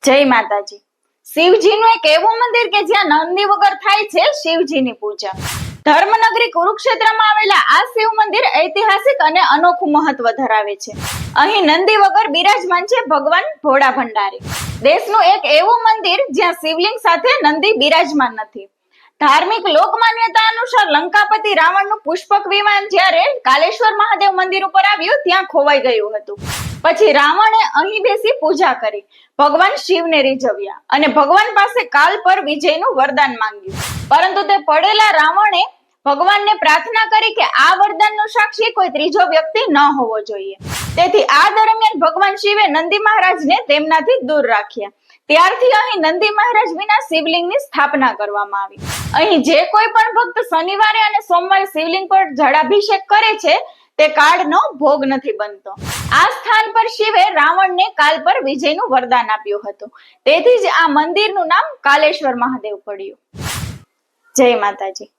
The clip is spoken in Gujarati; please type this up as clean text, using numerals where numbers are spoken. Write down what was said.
જય માતાજી। શિવજીનું એક એવું મંદિર કે જ્યાં નંદી વગર થાય છે શિવજીની પૂજા। ધર્મનગરી કુરુક્ષેત્રમાં આવેલા આ શિવ મંદિર ઐતિહાસિક અને અનોખું મહત્વ ધરાવે છે। અહીં નંદી વગર બિરાજમાન છે ભગવાન ભોળા ભંડારી। દેશનું એક એવું મંદિર જ્યાં શિવલિંગ સાથે નંદી બિરાજમાન નથી। ધાર્મિક લોકમાન્યતા અનુસાર લંકાપતિ રાવણનું પુષ્પક વિમાન જ્યારે કાલેશ્વર મહાદેવ મંદિર ઉપર આવ્યું ત્યાં ખોવાઈ ગયું હતું। પછી રાવણે અહીં બેસી પૂજા કરી, ભગવાન શિવને રીઝવ્યા અને ભગવાન પાસે કાલ પર વિજયનું વરદાન માંગ્યું। પરંતુ તે પડેલા રાવણે ભગવાનને પ્રાર્થના કરી કે આ વરદાનનો સાક્ષી કોઈ ત્રીજો વ્યક્તિ ન હોવો જોઈએ। તેથી આ દરમિયાન ભગવાન શિવે નંદી મહારાજને તેમનાથી દૂર રાખ્યા। ત્યારથી અહીં નંદી મહારાજ વિના શિવલિંગની સ્થાપના કરવામાં આવી। અહીં જે કોઈ પણ ભક્ત શનિવારે અને સોમવારે શિવલિંગ પર જળાભિષેક કરે છે તે કાળનો ભોગ નથી બનતો। આ સ્થાન પર શિવે રાવણને કાલ પર વિજયનું વરદાન આપ્યું હતું। તેથી જ આ મંદિરનું નામ કાલેશ્વર મહાદેવ પડ્યું। જય માતાજી।